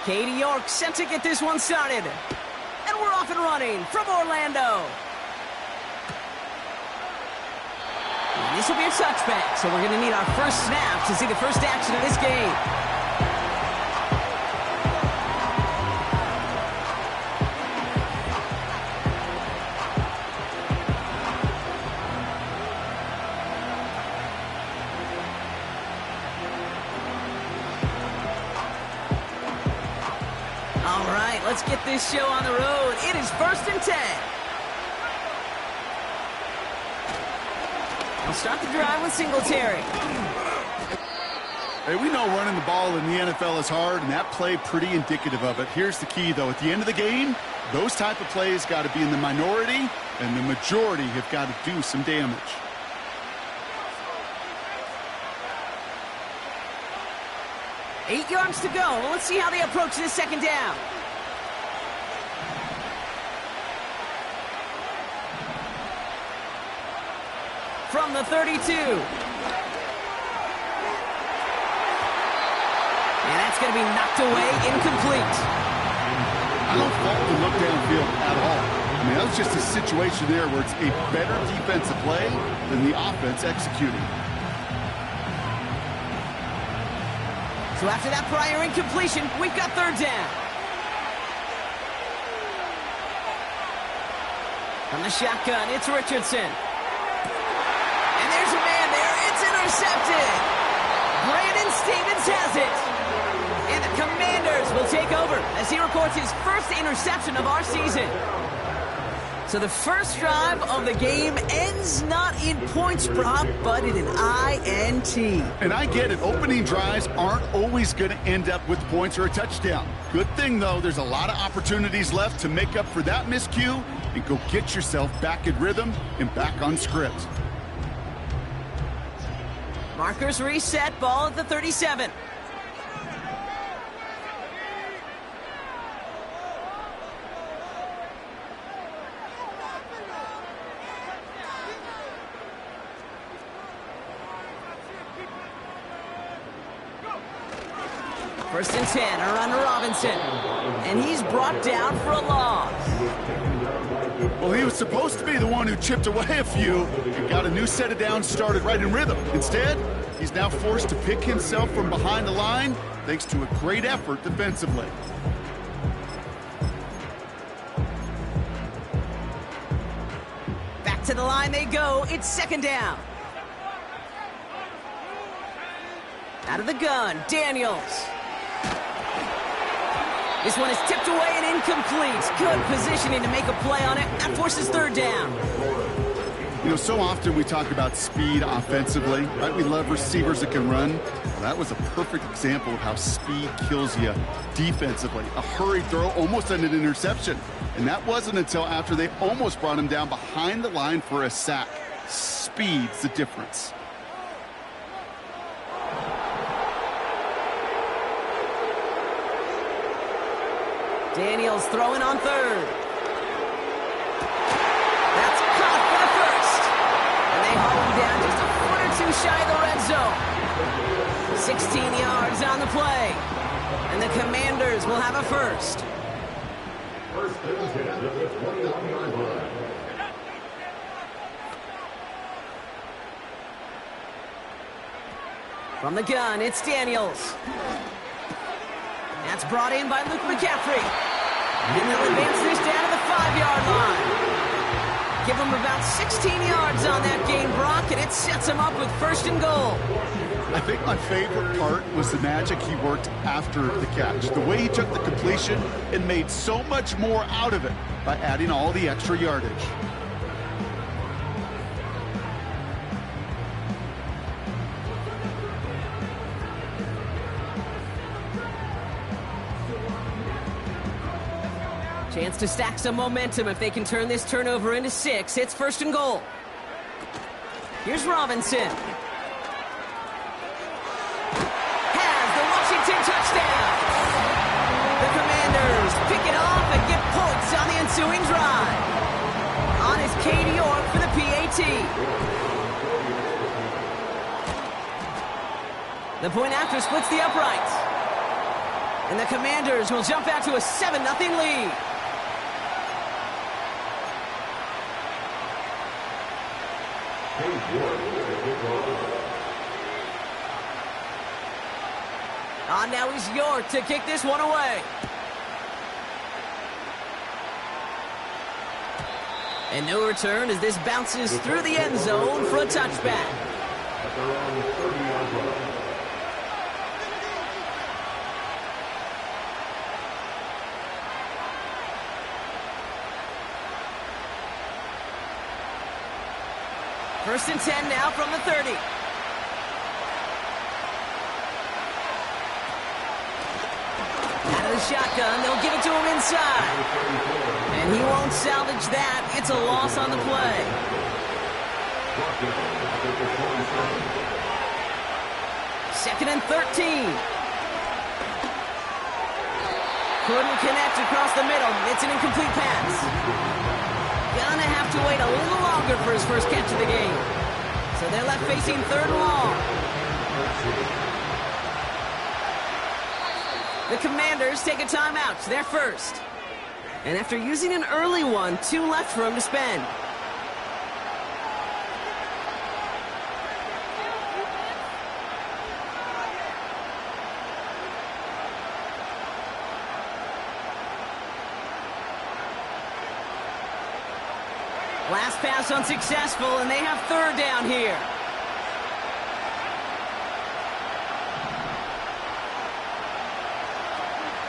Katie York set to get this one started. And we're off and running from Orlando. And this will be a touchback, so we're going to need our first snap to see the first action of this game. All right, let's get this show on the road. It is 1st and 10. We'll start the drive with Singletary. Hey, we know running the ball in the NFL is hard, and that play pretty indicative of it. Here's the key, though. At the end of the game, those type of plays got to be in the minority, and the majority have got to do some damage. Eight yards to go. Well, let's see how they approach this second down. From the 32. And that's going to be knocked away, incomplete. I don't fault the look downfield at all. I mean, that was just a situation there where it's a better defensive play than the offense executing. So after that prior incompletion, we've got 3rd down. From the shotgun, it's Richardson. And there's a man there. It's intercepted. Brandon Stevens has it. And the Commanders will take over as he records his first interception of our season. So the first drive of the game ends not in points, Brock, but in an INT. And I get it. Opening drives aren't always going to end up with points or a touchdown. Good thing, though, there's a lot of opportunities left to make up for that miscue and go get yourself back in rhythm and back on script. Markers reset, ball at the 37. First and 10, a run to Robinson. And he's brought down for a loss. Well, he was supposed to be the one who chipped away a few and got a new set of downs started right in rhythm. Instead, he's now forced to pick himself from behind the line thanks to a great effort defensively. Back to the line they go. It's 2nd down. Out of the gun, Daniels. This one is tipped away and incomplete. Good positioning to make a play on it. That forces 3rd down. You know, so often we talk about speed offensively, right? We love receivers that can run. Well, that was a perfect example of how speed kills you defensively. A hurried throw, almost an interception. And that wasn't until after they almost brought him down behind the line for a sack. Speed's the difference. Daniels throwing on 3rd. That's caught for the first. And they haul him down just a foot or two shy of the red zone. 16 yards on the play. And the Commanders will have a first. From the gun, it's Daniels. That's brought in by Luke McCaffrey. And they'll advance this down to the 5-yard line. Give them about 16 yards on that gain, Brock, and it sets them up with 1st and goal. I think my favorite part was the magic he worked after the catch. The way he took the completion and made so much more out of it by adding all the extra yardage. Chance to stack some momentum if they can turn this turnover into 6. It's 1st and goal. Here's Robinson. Has the Washington touchdown. The Commanders pick it off and get points on the ensuing drive. On is Katie York for the PAT. The point after splits the uprights. And the Commanders will jump out to a 7-0 lead. Now he's York to kick this one away. And no return as this bounces through the end zone for a touchback. First and 10 now from the 30. Out of the shotgun, they'll give it to him inside. And he won't salvage that. It's a loss on the play. Second and 13. Couldn't connect across the middle. It's an incomplete pass. Gonna have to wait a little longer for his first catch of the game. So they're left facing third and long. The Commanders take a timeout. They're first. And after using an early one, 2 left for him to spend. Last pass unsuccessful, and they have third down here.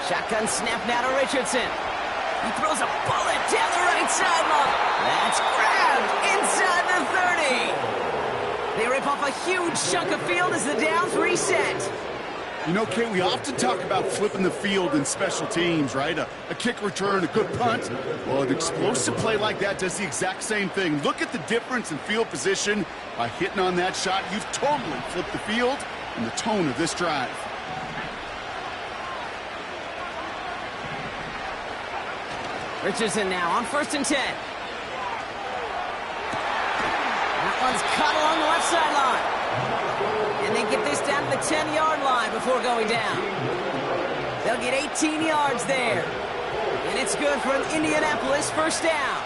Shotgun snap now to Richardson. He throws a bullet down the right sideline. That's grabbed inside the 30. They rip off a huge chunk of field as the downs reset. You know, Kate, we often talk about flipping the field in special teams, right? A kick return, a good punt. Well, an explosive play like that does the exact same thing. Look at the difference in field position. By hitting on that shot, you've totally flipped the field and the tone of this drive. Richardson now on first and 10. That one's caught along the left sideline. And they get this down to the 10-yard line before going down. They'll get 18 yards there. And it's good for an Indianapolis first down.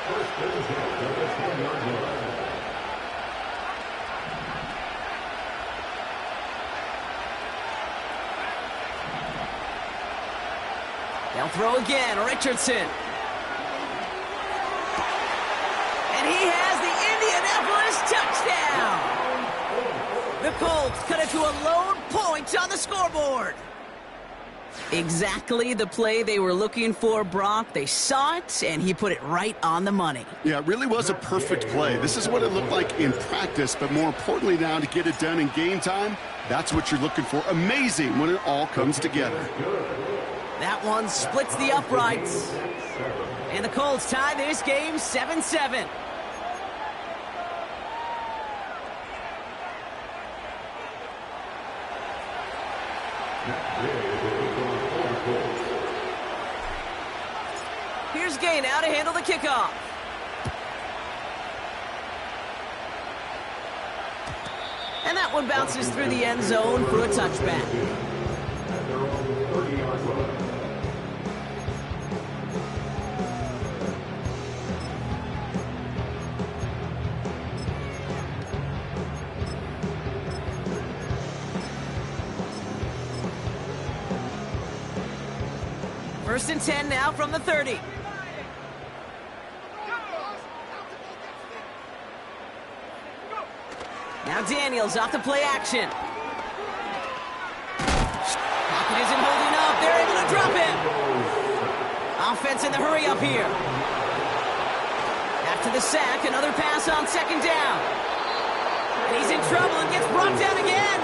They'll throw again, Richardson. And he has the Indianapolis touchdown. The Colts cut it to a lone point on the scoreboard. Exactly the play they were looking for, Brock. They saw it, and he put it right on the money. Yeah, it really was a perfect play. This is what it looked like in practice, but more importantly now to get it done in game time, that's what you're looking for. Amazing when it all comes together. That one splits the uprights. And the Colts tie this game 7-7. Here's Gay now to handle the kickoff. And that one bounces through the end zone for a touchback. First and 10 now from the 30. Now Daniels off the play action. Pocket isn't holding up. They're able to drop him. Offense in the hurry up here. After the sack, another pass on second down. And he's in trouble and gets brought down again.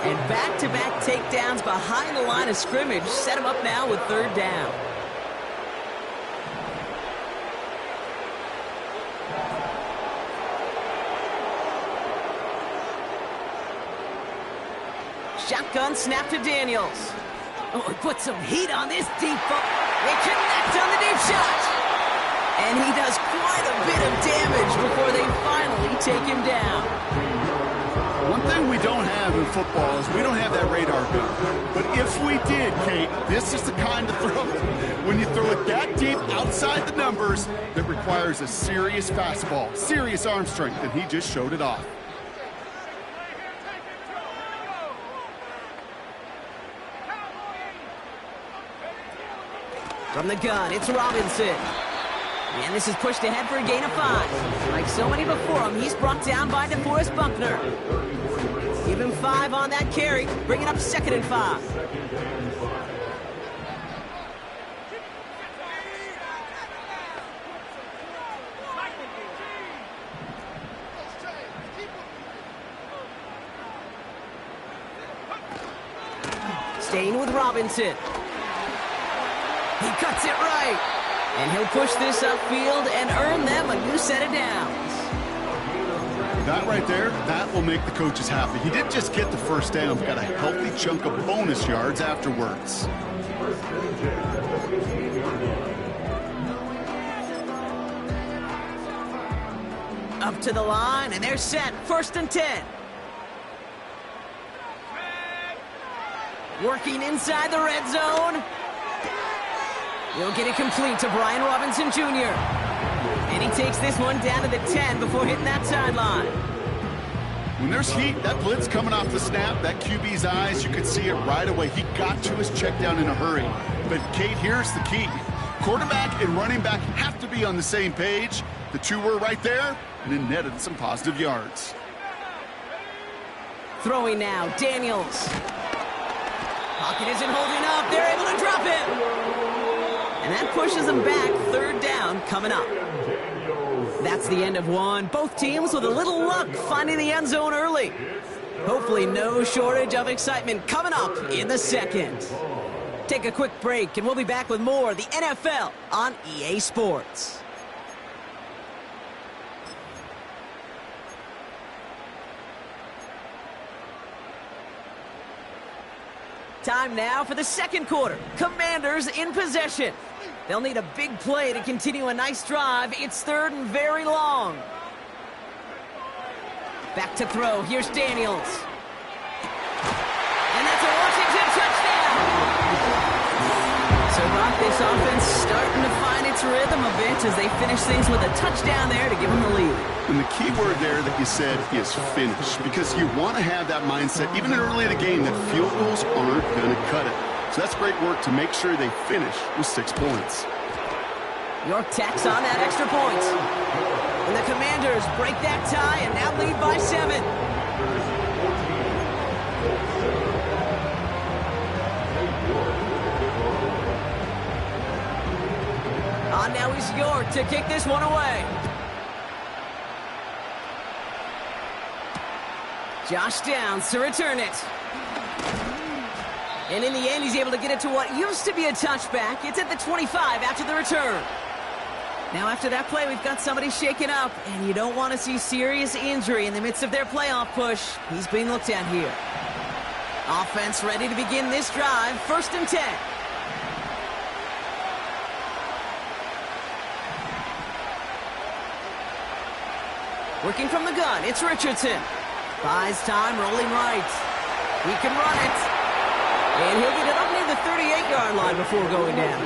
And back-to-back takedowns behind the line of scrimmage set him up now with third down. Shotgun snap to Daniels. Oh, he put some heat on this deep ball. They connect on the deep shot. And he does quite a bit of damage before they finally take him down. One thing we don't have in football is we don't have that radar gun. But if we did, Kate, this is the kind of throw, when you throw it that deep outside the numbers, that requires a serious fastball, serious arm strength, and he just showed it off. From the gun, it's Robinson. And this is pushed ahead for a gain of 5. Like so many before him, he's brought down by DeForest Buckner. Give him 5 on that carry, bringing up 2nd and 5. Staying with Robinson. He cuts it right. And he'll push this upfield and earn them a new set of downs. That right there, that will make the coaches happy. He didn't just get the first down, but got a healthy chunk of bonus yards afterwards. Up to the line, and they're set. 1st and 10. Working inside the red zone. He'll get it complete to Brian Robinson Jr. And he takes this one down to the 10 before hitting that sideline. When there's heat, that blitz coming off the snap, that QB's eyes, you could see it right away. He got to his check down in a hurry. But, Kate, here's the key. Quarterback and running back have to be on the same page. The two were right there, and it netted some positive yards. Throwing now, Daniels. Pocket isn't holding up. They're able to drop him. And that pushes them back. 3rd down coming up. That's the end of one. Both teams with a little luck finding the end zone early. Hopefully no shortage of excitement coming up in the 2nd. Take a quick break and we'll be back with more of the NFL on EA Sports. Time now for the 2nd quarter. Commanders in possession. They'll need a big play to continue a nice drive. It's 3rd and very long. Back to throw. Here's Daniels. And that's a Washington touchdown. So, Rock, this offense starting to find its rhythm a bit as they finish things with a touchdown there to give them the lead. And the key word there that you said is finish, because you want to have that mindset, even early in the game, that field goals aren't going to cut it. So that's great work to make sure they finish with 6 points. York tacks on that extra point. And the Commanders break that tie and now lead by 7. On now is York to kick this one away. Josh Downs to return it. And in the end, he's able to get it to what used to be a touchback. It's at the 25 after the return. Now, after that play, we've got somebody shaken up, and you don't want to see serious injury in the midst of their playoff push. He's being looked at here. Offense ready to begin this drive. 1st and 10. Working from the gun, it's Richardson. Buys time, rolling right. He can run it. And he'll get it up near the 38-yard line before going down.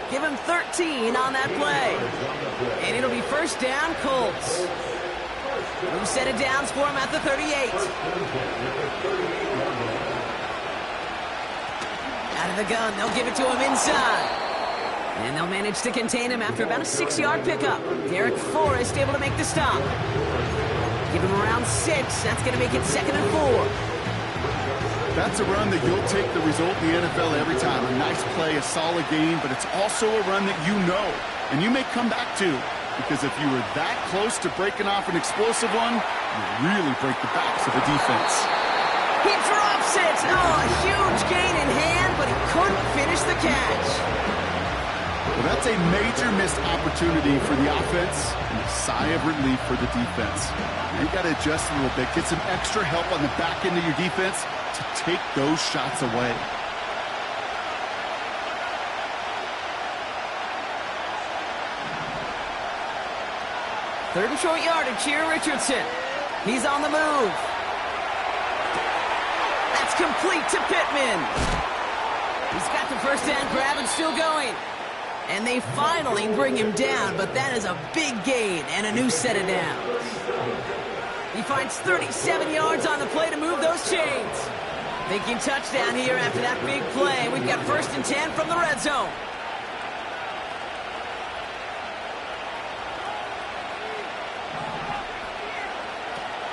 Give him 13 on that play. And it'll be 1st down, Colts. New set of downs for him at the 38. Out of the gun, they'll give it to him inside. And they'll manage to contain him after about a 6-yard pickup. Derek Forrest able to make the stop. Give him around 6. That's going to make it 2nd and 4. That's a run that you'll take the result in the NFL every time. A nice play, a solid game, but it's also a run that you know, and you may come back to, because if you were that close to breaking off an explosive one, you really break the backs of the defense. He drops it! Oh, a huge gain in hand, but he couldn't finish the catch. Well, that's a major missed opportunity for the offense and a sigh of relief for the defense. Now you got to adjust a little bit, get some extra help on the back end of your defense to take those shots away. Third and short yardage here, Richardson. He's on the move. It's complete to Pittman. He's got the first down grab and still going. And they finally bring him down, but that is a big gain and a new set of downs. He finds 37 yards on the play to move those chains. Thinking touchdown here after that big play. We've got 1st and 10 from the red zone.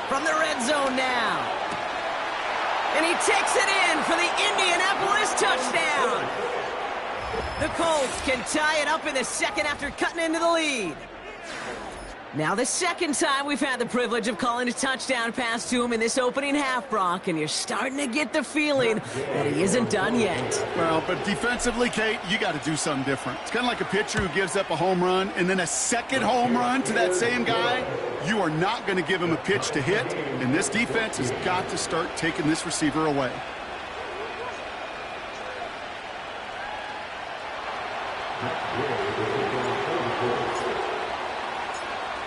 From the red zone now. And he takes it in for the Indianapolis touchdown. The Colts can tie it up in the second after cutting into the lead. Now the second time we've had the privilege of calling a touchdown pass to him in this opening half, Brock, and you're starting to get the feeling that he isn't done yet. Well, but defensively, Kate, you got to do something different. It's kind of like a pitcher who gives up a home run and then a second home run to that same guy. You are not going to give him a pitch to hit, and this defense has got to start taking this receiver away.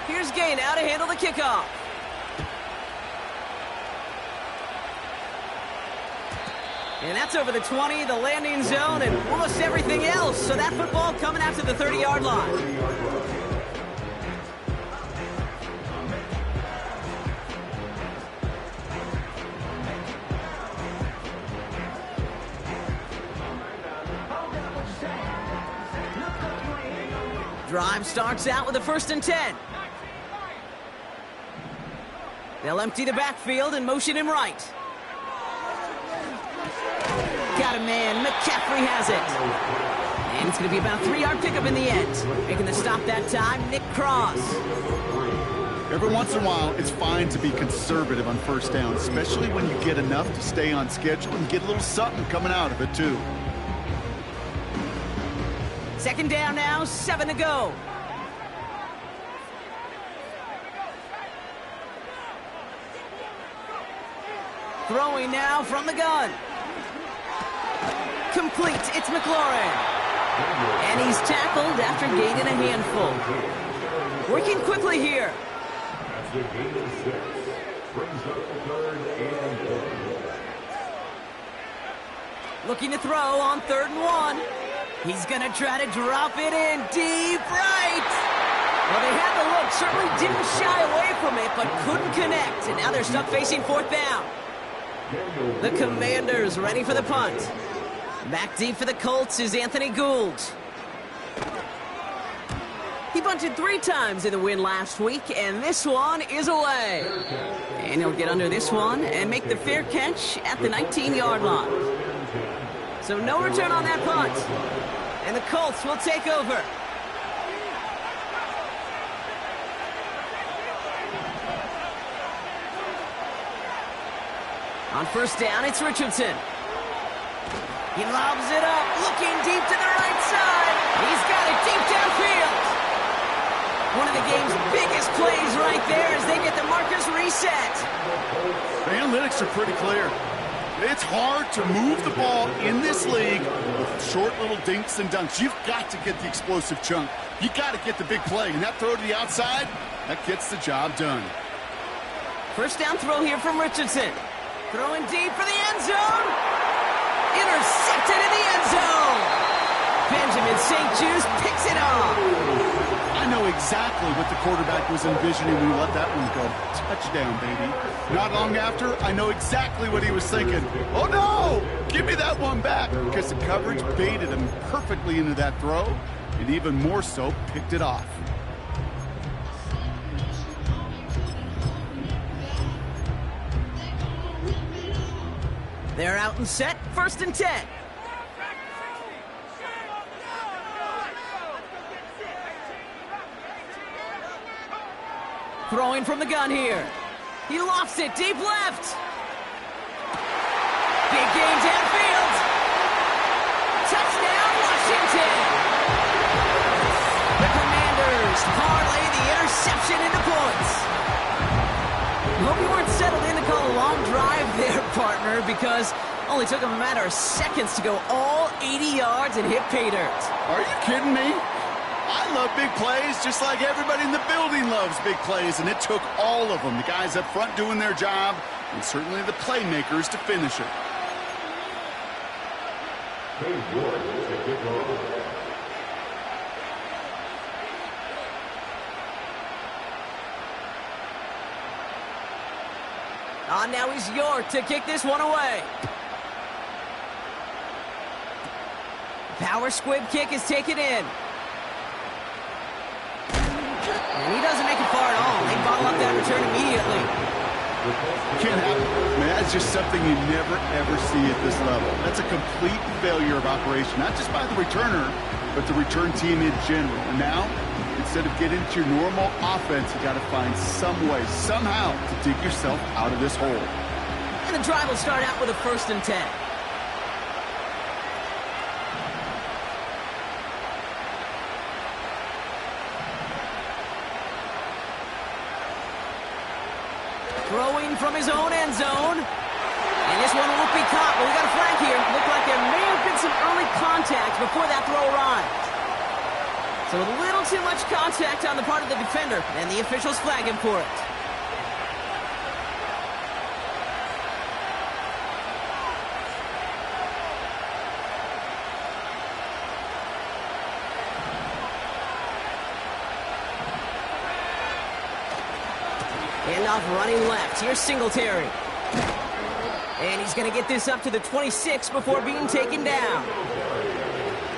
Here's Gay now to handle the kickoff. And that's over the 20, the landing zone, and almost everything else. So that football coming out to the 30-yard line. Drive starts out with a 1st and 10. They'll empty the backfield and motion him right. Got a man. McCaffrey has it. And it's going to be about a 3-yard pickup in the end. Making the stop that time, Nick Cross. Every once in a while, it's fine to be conservative on 1st down, especially when you get enough to stay on schedule and get a little something coming out of it, too. 2nd down now, 7 to go. Throwing now from the gun. Complete, it's McLaurin. And he's tackled after gaining a handful. Working quickly here. Looking to throw on 3rd and 1. He's going to try to drop it in deep right. Well, they had the look, certainly didn't shy away from it, but couldn't connect. And now they're stuck facing 4th down. The Commanders ready for the punt. Back deep for the Colts is Anthony Gould. He bunted 3 times in the win last week, and this one is away. And he'll get under this one and make the fair catch at the 19-yard line. So no return on that punt. And the Colts will take over. On 1st down, it's Richardson. He lobs it up, looking deep to the right side. He's got it deep downfield. One of the game's biggest plays right there as they get the markers reset. The analytics are pretty clear. It's hard to move the ball in this league with short little dinks and dunks. You've got to get the explosive chunk. You got to get the big play. And that throw to the outside, that gets the job done. 1st down throw here from Richardson. Throwing deep for the end zone. Intercepted in the end zone. Benjamin St. Juice picks it off. I know exactly what the quarterback was envisioning when he let that one go. Touchdown, baby. Not long after, I know exactly what he was thinking. Oh, no! Give me that one back. Because the coverage baited him perfectly into that throw, and even more so, picked it off. They're out and set, 1st and 10. Throwing from the gun here. He lofts it deep left. Big gain downfield. Touchdown, Washington. The Commanders parlay the interception into points. Hope you weren't settled in to call a long drive there, partner, because only took him a matter of seconds to go all 80 yards and hit pay dirt. Are you kidding me? I love big plays just like everybody in the building loves big plays, and it took all of them, the guys up front doing their job, and certainly the playmakers to finish it. Now he's York to kick this one away. Power squib kick is taken in. And he doesn't make it far at all. They bottle up that return immediately. Can't happen. Man, that's just something you never, ever see at this level. That's a complete failure of operation, not just by the returner, but the return team in general. And now, instead of getting to your normal offense, you got to find some way, somehow, to dig yourself out of this hole. And the drive will start out with a 1st and 10. Throwing from his own end zone. And this one won't be caught, but we got a flag here. Looked like there may have been some early contact before that throw arrived. So a little too much contact on the part of the defender, and the officials flag him for it. Handoff running left. Here's Singletary. And he's going to get this up to the 26 before being taken down.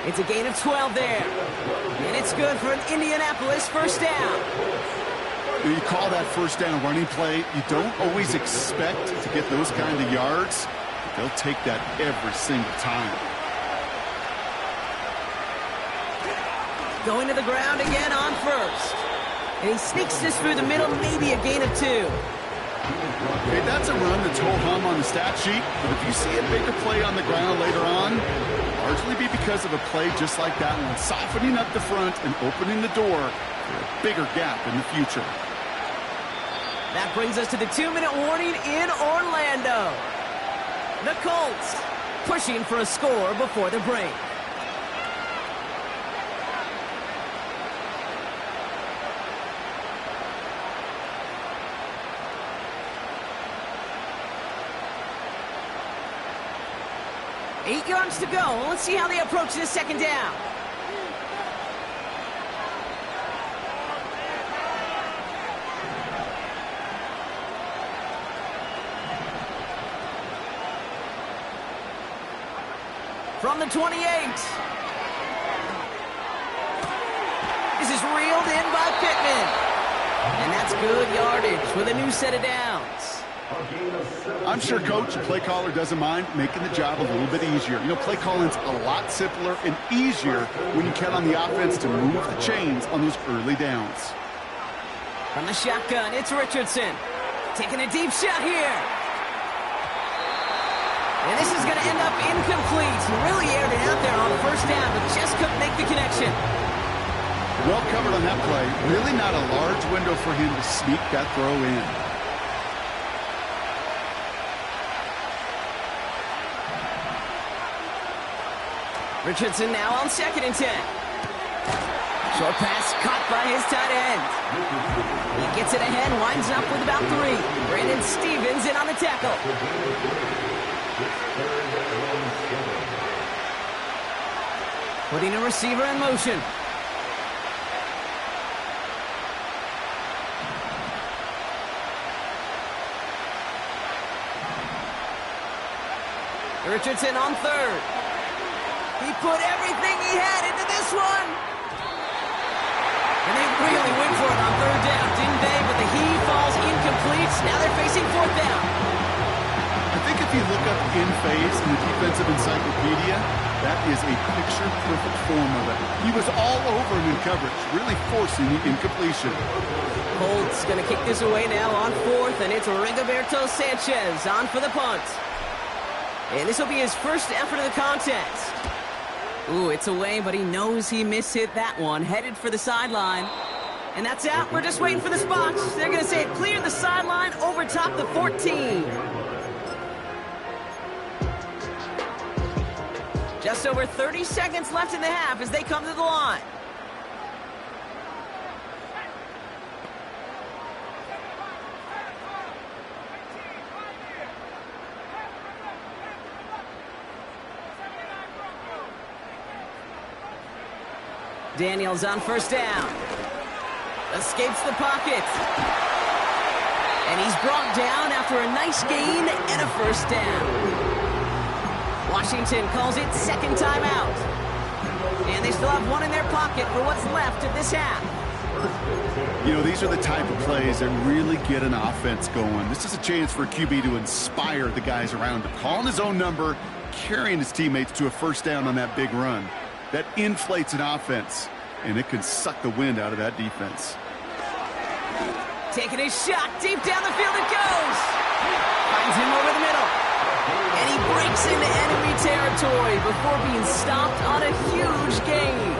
It's a gain of 12 there. And it's good for an Indianapolis 1st down. You call that 1st down running play. You don't always expect to get those kind of yards. But they'll take that every single time. Going to the ground again on 1st. And he sneaks this through the middle, maybe a gain of 2. Okay, that's a run that's ho-hum on the stat sheet, but if you see a bigger play on the ground later on, largely be because of a play just like that one, softening up the front and opening the door for a bigger gap in the future. That brings us to the 2-minute warning in Orlando. The Colts pushing for a score before the break. Eight yards to go. Let's see how they approach this 2nd down. From the 28. This is reeled in by Pittman. And that's good yardage with a new set of downs. I'm sure coach and play caller doesn't mind making the job a little bit easier. You know, play calling's a lot simpler and easier when you count on the offense to move the chains on those early downs. From the shotgun, it's Richardson. Taking a deep shot here. And this is going to end up incomplete. He really aired it out there on 1st down, but just couldn't make the connection. Well covered on that play. Really not a large window for him to sneak that throw in. Richardson now on 2nd and 10. Short pass caught by his tight end. He gets it ahead, winds up with about 3. Brandon Stevens in on the tackle. Putting a receiver in motion. Richardson on 3rd. He put everything he had into this one. And they really went for it on 3rd down, didn't they? But the heave falls incomplete. Now they're facing 4th down. I think if you look up in phase in the defensive encyclopedia, that is a picture-perfect form of it. He was all over him in coverage, really forcing the incompletion. Colts going to kick this away now on 4th, and it's Rigoberto Sanchez on for the punt. And this will be his first effort of the contest. Ooh, it's away, but he knows he mishit that one. Headed for the sideline. And that's out. We're just waiting for the spot. They're going to say it cleared the sideline over top the 14. Just over 30 seconds left in the half as they come to the line. Daniels on first down. Escapes the pocket. And he's brought down after a nice gain and a first down. Washington calls it second timeout. And they still have one in their pocket for what's left of this half. You know, these are the type of plays that really get an offense going. This is a chance for a QB to inspire the guys around him. Calling his own number, carrying his teammates to a first down on that big run. That inflates an offense, and it can suck the wind out of that defense. Taking his shot, deep down the field it goes. Finds him over the middle. And he breaks into enemy territory before being stopped on a huge gain.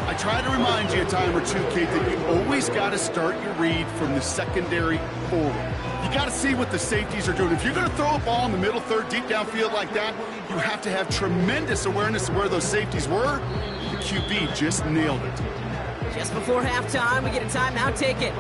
I try to remind you a time or two, Kate, that you always got to start your read from the secondary forward. You got to see what the safeties are doing. If you're going to throw a ball in the middle third, deep downfield like that, you have to have tremendous awareness of where those safeties were. The QB just nailed it. Just before halftime, we get a timeout taken.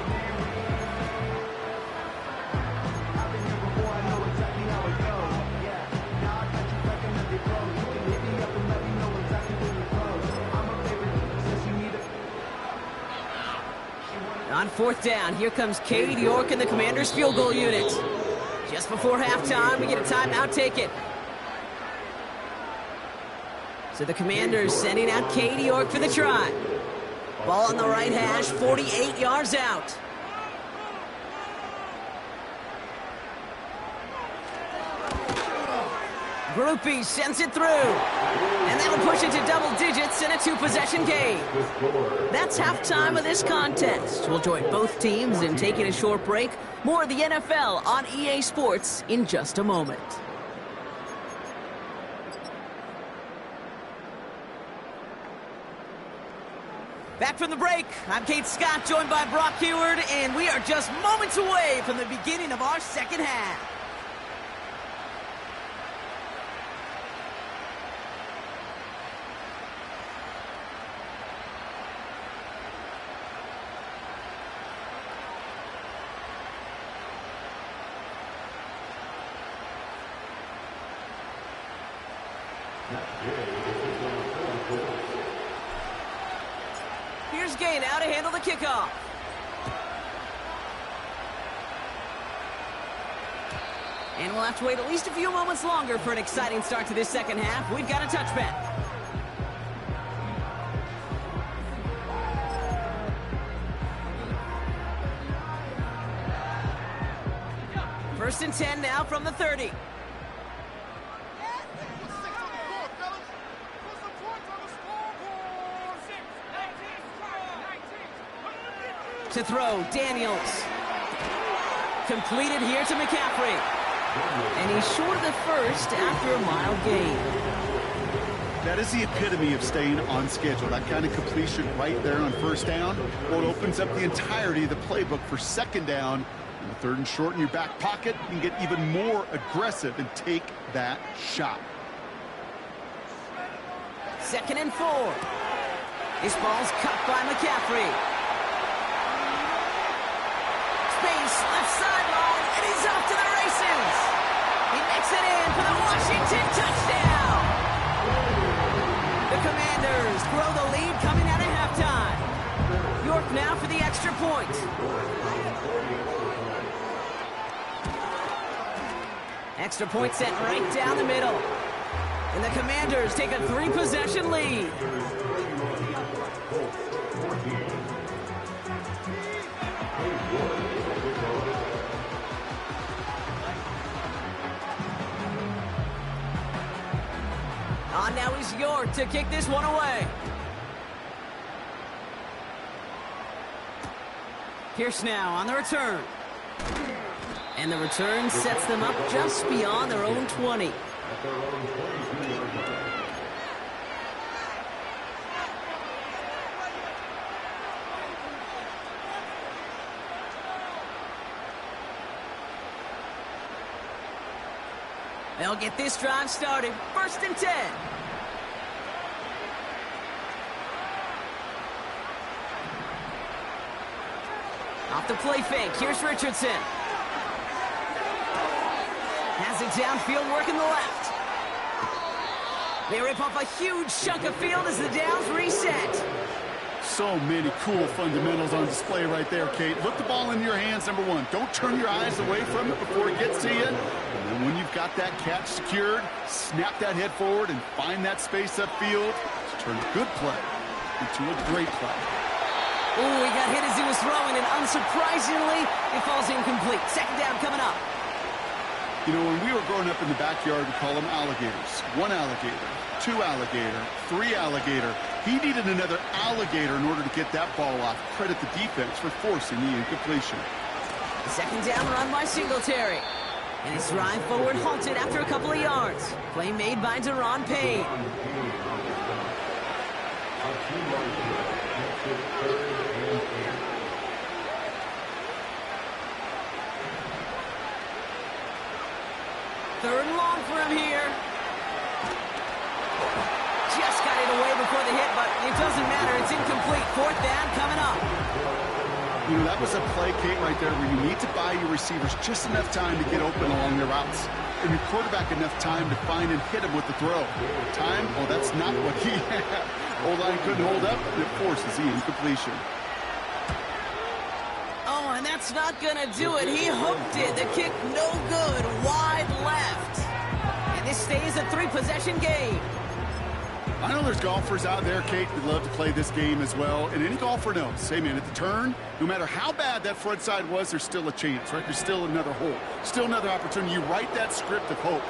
On fourth down, here comes Cade York and the Commanders' field goal unit. Just before halftime, we get a timeout taken. So the Commanders sending out Cade York for the try. Ball on the right hash, 48 yards out. Groupie sends it through. And that'll push it to double digits in a two-possession game. That's halftime of this contest. We'll join both teams in taking a short break. More of the NFL on EA Sports in just a moment. Back from the break, I'm Kate Scott, joined by Brock Heward, and we are just moments away from the beginning of our second half. Here's Gay now to handle the kickoff. And we'll have to wait at least a few moments longer for an exciting start to this second half. We've got a touchback. First and 10 now from the 30. To throw, Daniels. Completed here to McCaffrey. And he's short of the first after a mild gain. That is the epitome of staying on schedule. That kind of completion right there on first down. Well, it opens up the entirety of the playbook for second down. And the third and short in your back pocket, you can get even more aggressive and take that shot. Second and 4. This ball's cut by McCaffrey. Space, left sideline, and he's off to the races. He makes it in for the Washington touchdown. The Commanders grow the lead coming out of halftime. York now for the extra point. Extra point set right down the middle. And the Commanders take a 3-possession lead. On now is York to kick this one away. Pierce now on the return. And the return sets them up just beyond their own 20. They'll get this drive started. First and 10. Off the play fake. Here's Richardson. Has it downfield, working the left. They rip off a huge chunk of field as the downs reset. So many cool fundamentals on display right there, Kate. Look the ball in your hands, number one. Don't turn your eyes away from it before it gets to you. And then when you've got that catch secured, snap that head forward and find that space upfield to turn a good play into a great play. Ooh, he got hit as he was throwing, and unsurprisingly, it falls incomplete. Second down coming up. You know, when we were growing up in the backyard, we call them alligators. One alligator, two alligator, three alligator. He needed another alligator in order to get that ball off. Credit the defense for forcing the incompletion. Second down run by Singletary. And his drive forward halted after a couple of yards. Play made by Deron Payne. Third and long for him here. Just got it away before the hit, but it doesn't matter. It's incomplete. Fourth down coming up. You know, that was a play, Kate, right there where you need to buy your receivers just enough time to get open along their routes. And your quarterback enough time to find and hit him with the throw. Time? Well, that's not what he had. O-line couldn't hold up, and it forces the incompletion. Oh, and that's not going to do it. He hooked it. The kick no good. Wide left. And this stays a three-possession game. I know there's golfers out there, Kate, that love to play this game as well. And any golfer knows, hey, man, at the turn, no matter how bad that front side was, there's still a chance, right? There's still another hole. Still another opportunity. You write that script of hope.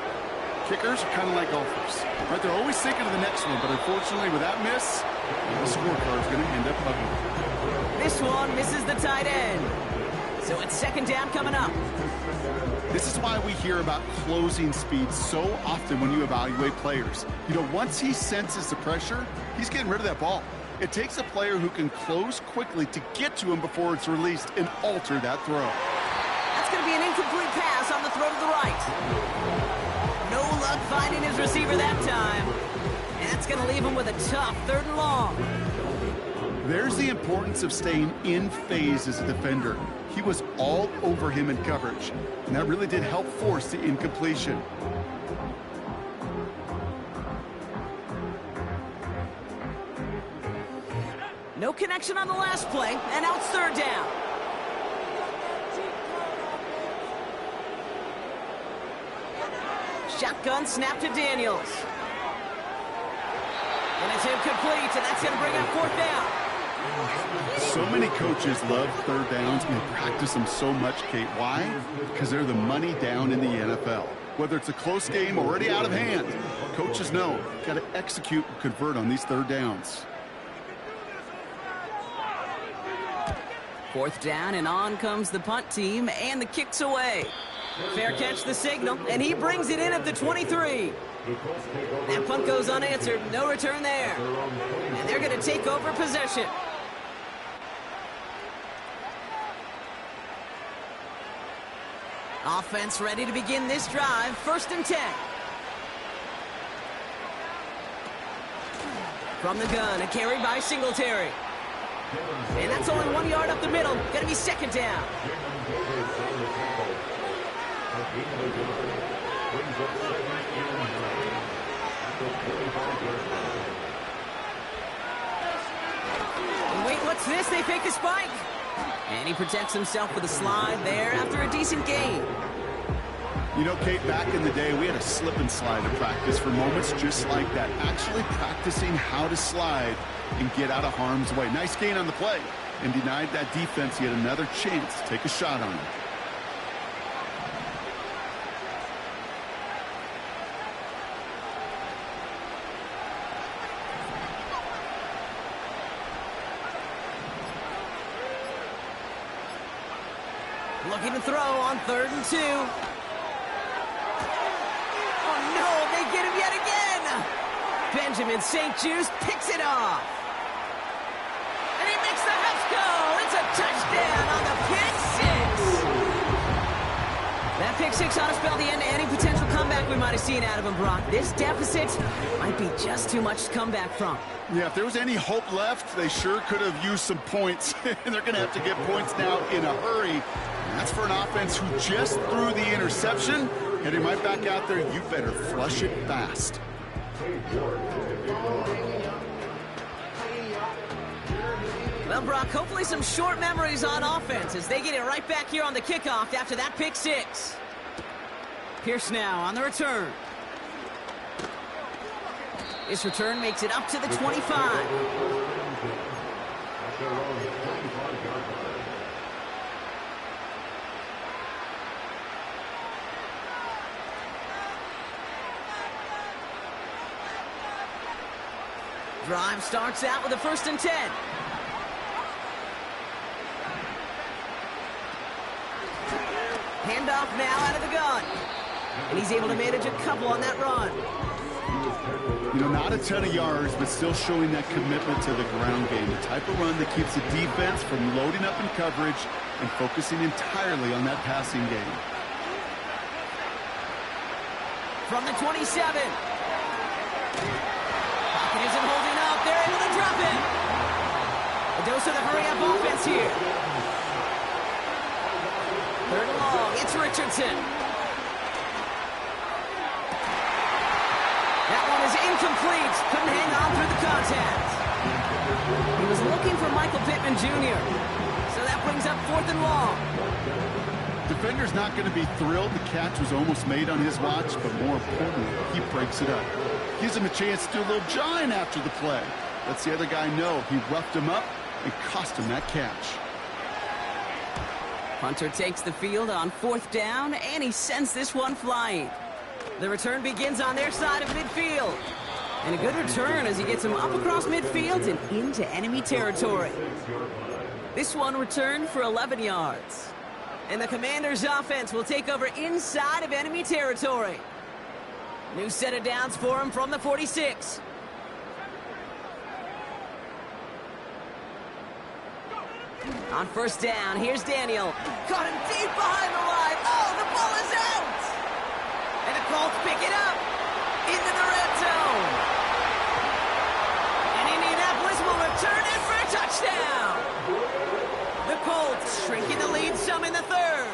Kickers are kind of like golfers, right? They're always thinking of the next one, but unfortunately, with that miss, the scorecard's going to end up ugly. This one misses the tight end. So it's second down coming up. This is why we hear about closing speed so often when you evaluate players. You know, once he senses the pressure, he's getting rid of that ball. It takes a player who can close quickly to get to him before it's released and alter that throw. That's going to be an incomplete pass on the throw to the right. No luck finding his receiver that time. And that's going to leave him with a tough third and long. There's the importance of staying in phase as a defender. He was all over him in coverage, and that really did help force the incompletion. No connection on the last play, and now it's third down. Shotgun snap to Daniels. And it's incomplete, and that's going to bring up fourth down. So many coaches love third downs and they practice them so much, Kate. Why? Because they're the money down in the NFL. Whether it's a close game or already out of hand, coaches know got to execute and convert on these third downs. Fourth down, and on comes the punt team, and the kick's away. Fair catch the signal, and he brings it in at the 23. That punt goes unanswered. No return there. And they're going to take over possession. Offense ready to begin this drive. First and 10. From the gun, and carried by Singletary. And that's only 1 yard up the middle. Going to be second down. And wait, what's this? They fake a spike. And he protects himself with a slide there after a decent gain. You know, Kate, back in the day, we had a slip and slide to practice for moments just like that. Actually practicing how to slide and get out of harm's way. Nice gain on the play, and denied that defense yet another chance to take a shot on him. Looking to throw on 3rd and 2. Oh, no, they get him yet again. Benjamin St. Juste picks it off. And he makes the Huffs go. It's a touchdown on the pick six. That pick six ought to spell the end to any potential comeback we might have seen out of him, Brock. This deficit might be just too much to come back from. Yeah, if there was any hope left, they sure could have used some points. And they're going to have to get points now in a hurry. And that's for an offense who just threw the interception. Heading right back out there, you better flush it fast. Well, Brock, hopefully some short memories on offense as they get it right back here on the kickoff after that pick six. Pierce now on the return. This return makes it up to the 25. Drive starts out with a 1st and 10. Handoff now out of the gun. And he's able to manage a couple on that run. You know, not a ton of yards, but still showing that commitment to the ground game. The type of run that keeps the defense from loading up in coverage and focusing entirely on that passing game. From the 27. Pocket isn't holding up. They're able to drop it. A dose of the hurry-up offense here. 3rd and long. It's Richardson. That one is incomplete. Couldn't hang on through the contact. He was looking for Michael Pittman Jr. So that brings up 4th and long. Defender's not going to be thrilled the catch was almost made on his watch, but more importantly, he breaks it up. Gives him a chance to do a little jawing after the play. Lets the other guy know he roughed him up and cost him that catch. Hunter takes the field on 4th down, and he sends this one flying. The return begins on their side of midfield. And a good return as he gets him up across midfield and into enemy territory. This one returned for 11 yards. And the Commanders' offense will take over inside of enemy territory. New set of downs for him from the 46. On 1st down, here's Daniel. Caught him deep behind the line. Oh, the ball is out! And the Colts pick it up into the red zone. And Indianapolis will return it for a touchdown. The Colts shrinking the lead some in the 3rd.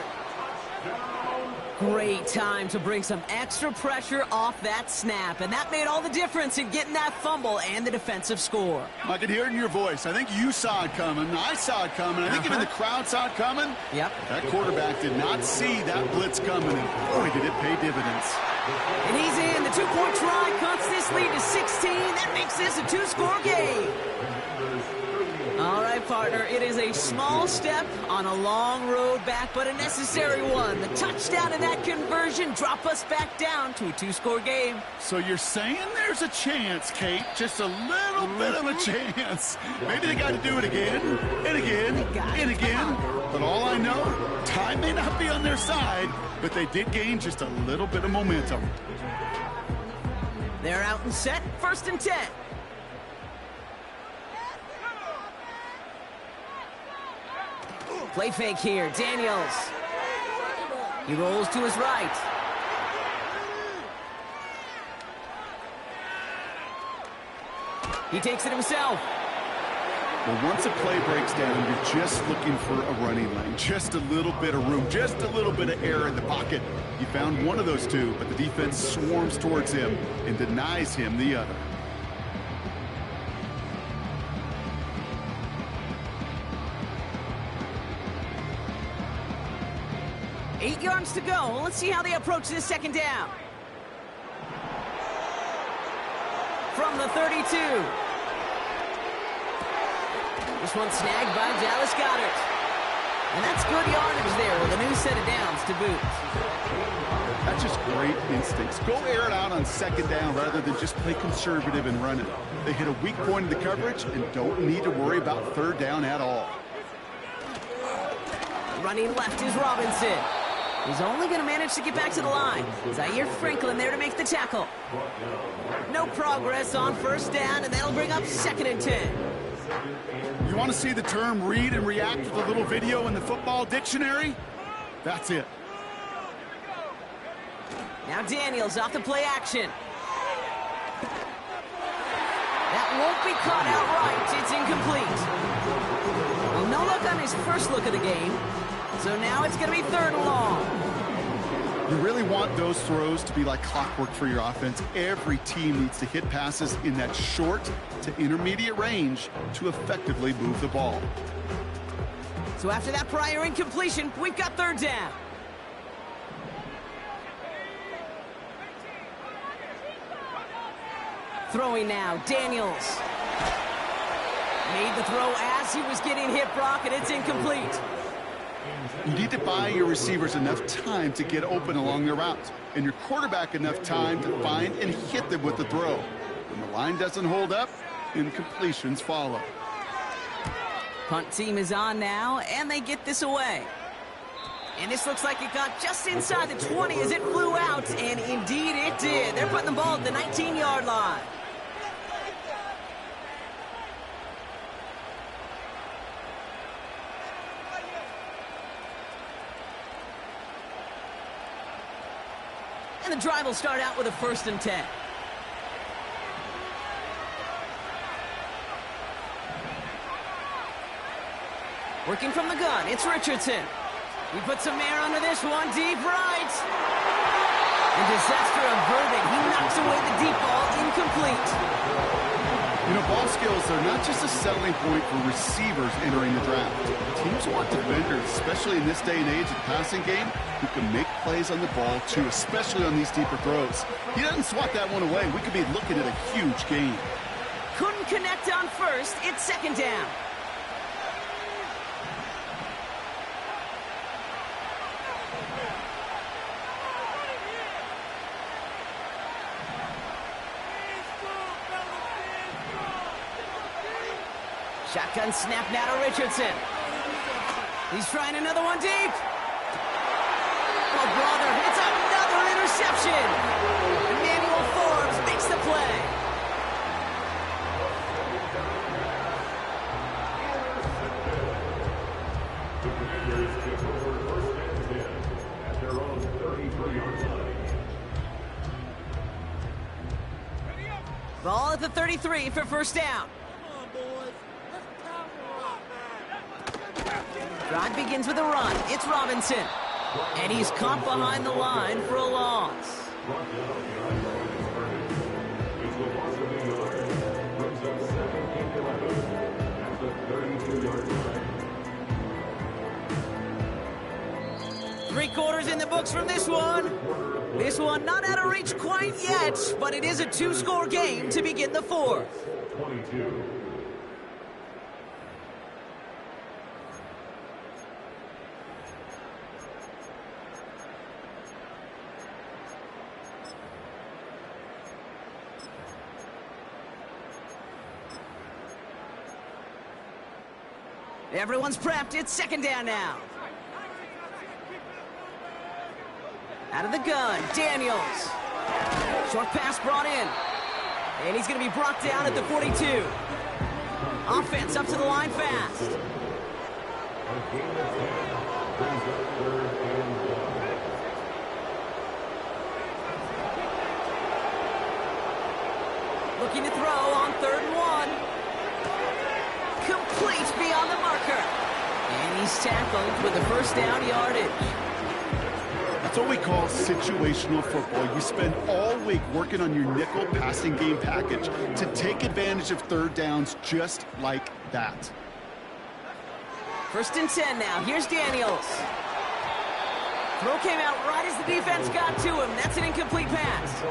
Great time to bring some extra pressure off that snap, and that made all the difference in getting that fumble and the defensive score. I could hear it in your voice. I think you saw it coming. I saw it coming. I think even the crowd saw it coming. Yep. That quarterback did not see that blitz coming, and boy, did it pay dividends. And he's in. The 2-point try cuts this lead to 16. That makes this a 2-score game. All right, partner, it is a small step on a long road back, but a necessary one. The touchdown and that conversion drop us back down to a 2-score game. So you're saying there's a chance, Kate, just a little bit of a chance. Maybe they got to do it again, and again, and again. But all I know, time may not be on their side, but they did gain just a little bit of momentum. They're out and set, 1st and 10. Play fake here, Daniels. He rolls to his right. He takes it himself. Well, once a play breaks down, you're just looking for a running lane. Just a little bit of room, just a little bit of air in the pocket. He found one of those two, but the defense swarms towards him and denies him the other. Eight yards to go. Let's see how they approach this 2nd down. From the 32. This one snagged by Dallas Goedert. And that's good yardage there with a new set of downs to boot. That's just great instincts. Go air it out on 2nd down rather than just play conservative and run it. They hit a weak point in the coverage and don't need to worry about 3rd down at all. Running left is Robinson. He's only going to manage to get back to the line. Zaire Franklin there to make the tackle. No progress on 1st down, and that'll bring up 2nd and 10. You want to see the term read and react with a little video in the football dictionary? That's it. Now Daniels off the play action. That won't be caught outright. It's incomplete. Well, no luck on his first look of the game. So now it's going to be 3rd and long. You really want those throws to be like clockwork for your offense. Every team needs to hit passes in that short to intermediate range to effectively move the ball. So after that prior incompletion, we've got third down. Throwing now, Daniels. Made the throw as he was getting hit, Brock, and it's incomplete. You need to buy your receivers enough time to get open along their route, and your quarterback enough time to find and hit them with the throw. When the line doesn't hold up, incompletions follow. Punt team is on now, and they get this away. And this looks like it got just inside the 20 as it flew out, and indeed it did. They're putting the ball at the 19-yard line. And the drive will start out with a 1st and 10. Working from the gun, it's Richardson. He puts some air under this one, deep right. And disaster averted. He knocks away the deep ball, incomplete. You know, ball skills are not just a selling point for receivers entering the draft. Teams want defenders, especially in this day and age of passing game, who can make plays on the ball too, especially on these deeper throws. He doesn't swat that one away. We could be looking at a huge gain. Couldn't connect on 1st. It's 2nd down. Shotgun snap now to Richardson. He's trying another one deep. Oh, brother, it's another interception. Emmanuel Forbes makes the play. Ball at the 33 for 1st down. Drive begins with a run. It's Robinson. And he's caught behind the line for a loss. Three-quarters in the books from this one. This one not out of reach quite yet, but it is a 2-score game to begin the 4th. 22. Everyone's prepped. It's 2nd down now. Out of the gun, Daniels. Short pass brought in. And he's going to be brought down at the 42. Offense up to the line fast. Looking to throw on 3rd and 1. Complete beyond the marker. And he's tackled with the 1st down yardage. That's what we call situational football. You spend all week working on your nickel passing game package to take advantage of 3rd downs just like that. 1st and 10 now. Here's Daniels. Throw came out right as the defense got to him. That's an incomplete pass.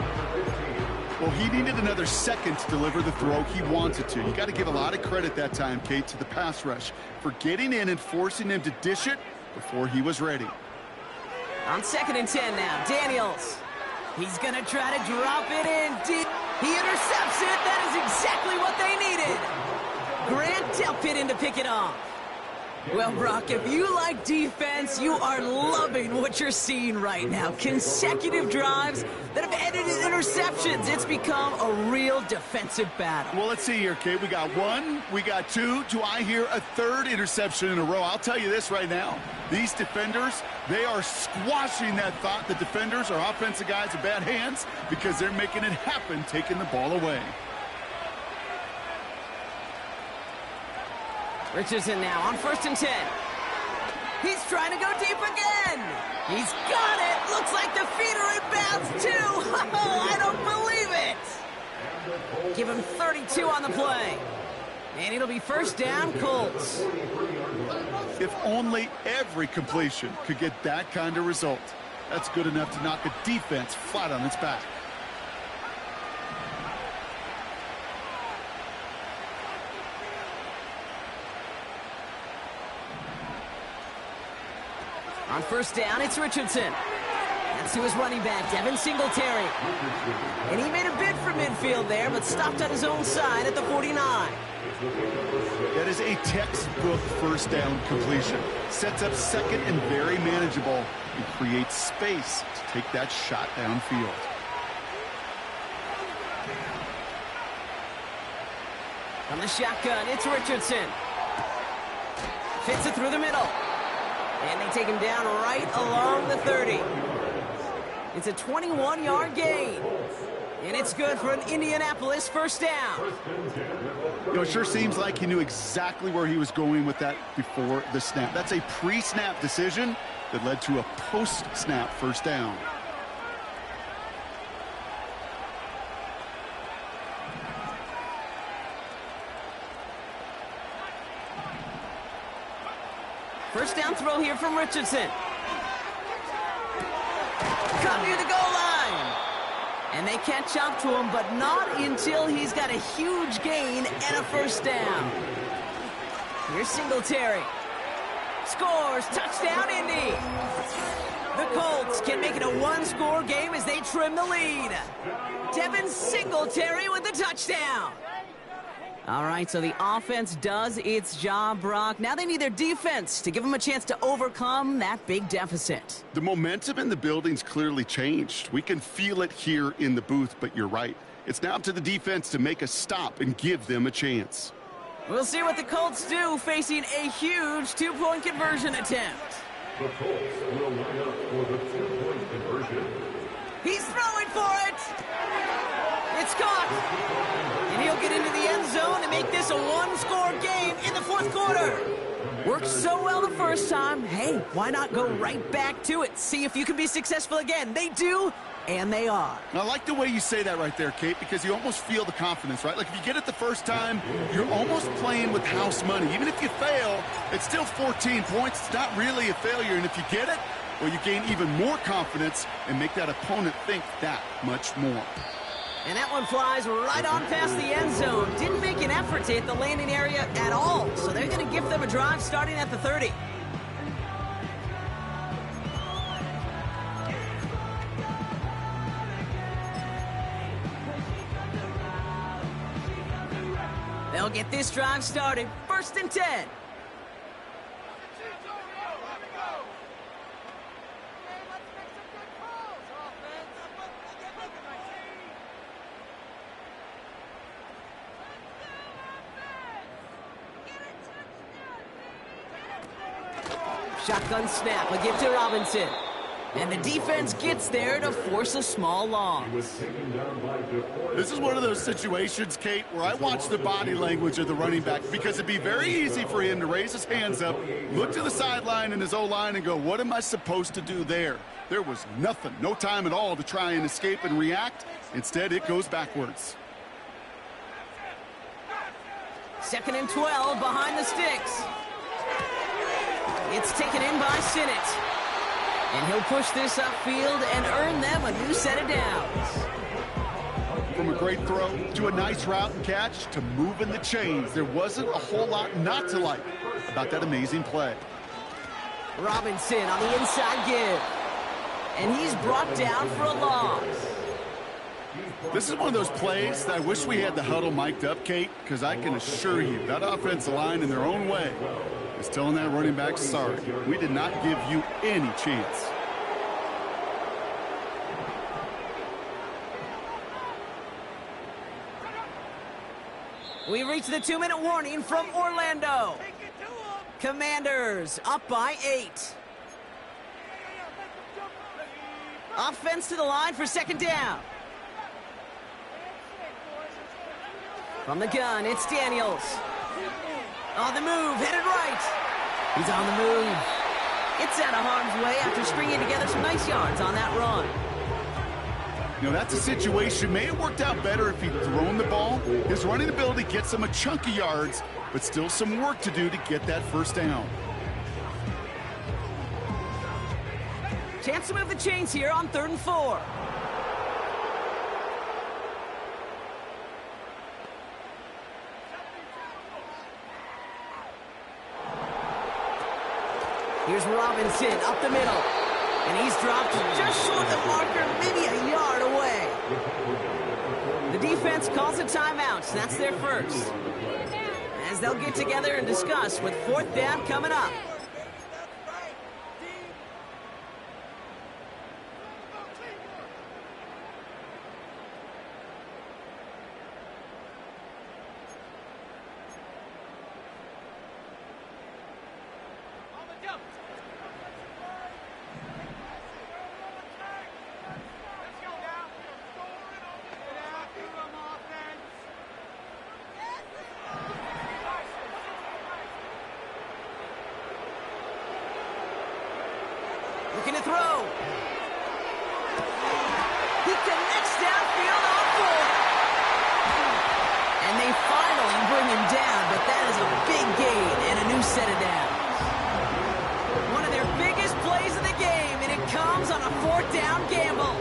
Well, he needed another second to deliver the throw he wanted to. You got to give a lot of credit that time, Kate, to the pass rush for getting in and forcing him to dish it before he was ready. On 2nd and 10 now, Daniels. He's going to try to drop it in deep. He intercepts it. That is exactly what they needed. Grant Delpit in to pick it off. Well, Brock, if you like defense, you are loving what you're seeing right now. Consecutive drives that have ended in interceptions. It's become a real defensive battle. Well, let's see here, Kate. We got 1, we got 2. Do I hear a 3rd interception in a row? I'll tell you this right now. These defenders, they are squashing that thought. The defenders are offensive guys in bad hands because they're making it happen, taking the ball away. Richardson now on 1st and 10. He's trying to go deep again. He's got it. Looks like the feet are in bounds, too. Oh, I don't believe it. Give him 32 on the play. And it'll be first down, Colts. If only every completion could get that kind of result. That's good enough to knock a defense flat on its back. On first down, it's Richardson. That's to his running back, Devin Singletary. And he made a bid for midfield there, but stopped on his own side at the 49. That is a textbook first down completion. Sets up second and very manageable and creates space to take that shot downfield. From the shotgun, it's Richardson. Fits it through the middle. And they take him down right along the 30. It's a 21-yard gain. And it's good for an Indianapolis first down. You know, it sure seems like he knew exactly where he was going with that before the snap. That's a pre-snap decision that led to a post-snap first down. First down throw here from Richardson. Come near the goal line. And they catch up to him, but not until he's got a huge gain and a first down. Here's Singletary. Scores. Touchdown, Indy. The Colts can make it a one-score game as they trim the lead. Devin Singletary with the touchdown. All right, so the offense does its job, Brock. Now they need their defense to give them a chance to overcome that big deficit. The momentum in the building's clearly changed. We can feel it here in the booth, but you're right. It's now up to the defense to make a stop and give them a chance. We'll see what the Colts do facing a huge two-point conversion attempt. The Colts will line up for the two-point conversion. He's throwing for it. It's caught. And he'll get into the end zone and make this a one-score game in the fourth quarter. Worked so well the first time. Hey, why not go right back to it? See if you can be successful again. They do, and they are. I like the way you say that right there, Kate, because you almost feel the confidence, right? Like if you get it the first time, you're almost playing with house money. Even if you fail, it's still 14 points. It's not really a failure. And if you get it, well, you gain even more confidence and make that opponent think that much more. And that one flies right on past the end zone. Didn't make an effort to hit the landing area at all. So they're going to give them a drive starting at the 30. They'll get this drive started. First and 10. Shotgun snap, a give to Robinson. And the defense gets there to force a small loss. This is one of those situations, Kate, where I watch the body language of the running back because it'd be very easy for him to raise his hands up, look to the sideline and his O-line and go, what am I supposed to do there? There was nothing, no time at all to try and escape and react. Instead, it goes backwards. Second and 12 behind the sticks. It's taken in by Sinnott. And he'll push this upfield and earn them a new set of downs. From a great throw to a nice route and catch to moving the chains, there wasn't a whole lot not to like about that amazing play. Robinson on the inside give. And he's brought down for a loss. This is one of those plays that I wish we had the huddle mic'd up, Kate, because I can assure you that offensive line in their own way is telling that running back, sorry, we did not give you any chance. We reach the 2-minute warning from Orlando. Commanders up by 8. Offense to the line for second down. From the gun, it's Daniels. On the move, headed right. He's on the move. It's out of harm's way after stringing together some nice yards on that run. You know, that's a situation. May have worked out better if he'd thrown the ball. His running ability gets him a chunk of yards, but still some work to do to get that first down. Chance to move the chains here on 3rd and 4. Here's Robinson up the middle. And he's dropped just short of the marker, maybe a yard away. The defense calls a timeout. That's their first. As they'll get together and discuss with 4th down coming up. Looking to throw. He connects downfield on 4. And they finally bring him down, but that is a big gain and a new set of downs. One of their biggest plays of the game, and it comes on a 4th down gamble.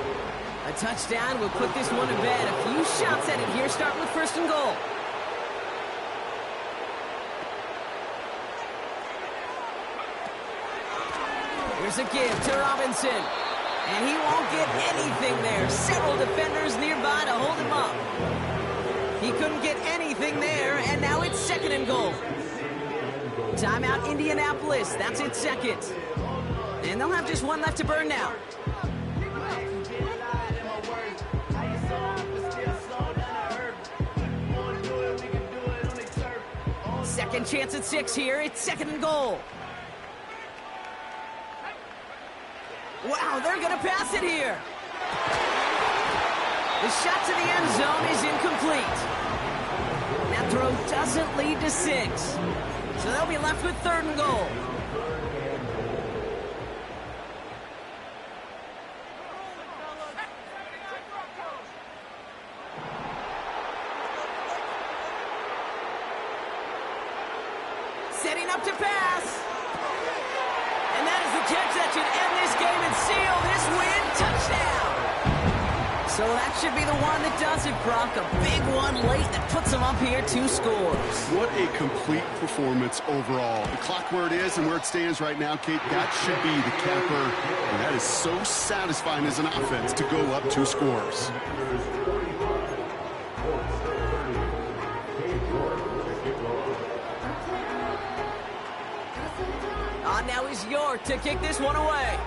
A touchdown will put this one to bed. A few shots at it here, starting with 1st and goal. Here's a give to Robinson. And he won't get anything there. Several defenders nearby to hold him up. He couldn't get anything there, and now it's 2nd and goal. Timeout Indianapolis. That's its 2nd. And they'll have just one left to burn now. Second chance at 6 here. It's 2nd and goal. Wow, they're going to pass it here. The shot to the end zone is incomplete. That throw doesn't lead to 6. So they'll be left with 3rd and goal. Setting up to pass. And that is the catch that should end this game and seal this win. Touchdown. So that should be the one that does it, Brock. A big one late that puts them up here 2 scores. What a complete performance overall. The clock where it is and where it stands right now, Kate, that should be the capper. And that is so satisfying as an offense to go up 2 scores. On now is York to kick this one away.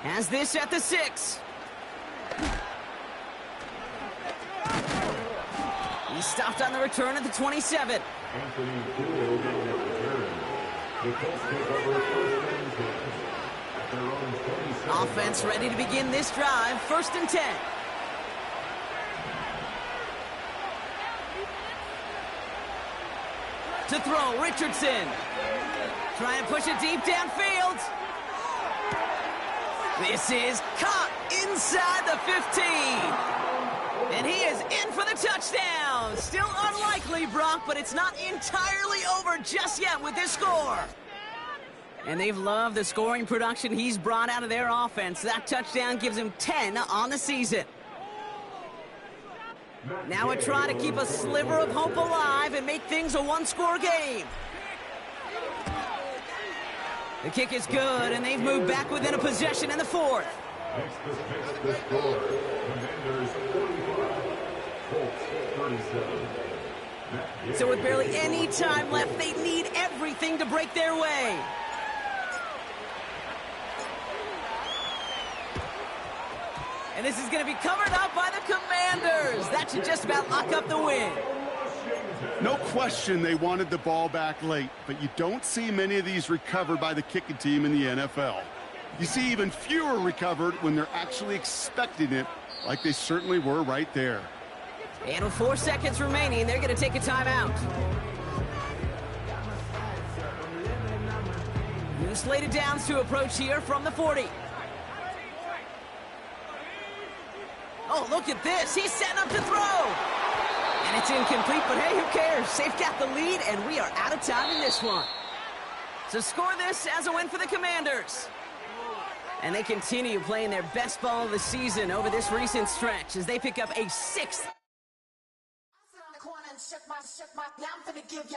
Has this at the 6. He stopped on the return at the 27. Offense ready to begin this drive. 1st and 10. To throw, Richardson. Trying to push it deep downfield. This is caught inside the 15. And he is in for the touchdown. Still unlikely, Brock, but it's not entirely over just yet with this score. And they've loved the scoring production he's brought out of their offense. That touchdown gives him 10 on the season. Now a try to keep a sliver of hope alive and make things a 1-score game. The kick is good, and they've moved back within a possession in the 4th. Makes the score. Commanders 45, Colts 37. So with barely any time left, they need everything to break their way. And this is going to be covered up by the Commanders. That should just about lock up the win. No question they wanted the ball back late, but you don't see many of these recovered by the kicking team in the NFL. You see even fewer recovered when they're actually expecting it, like they certainly were right there. And with 4 seconds remaining, they're going to take a timeout. New slated downs to approach here from the 40. Oh, look at this. He's setting up to throw. And it's incomplete, but hey, who cares? They've got the lead, and we are out of time in this one. So score this as a win for the Commanders. And they continue playing their best ball of the season over this recent stretch as they pick up a 6th.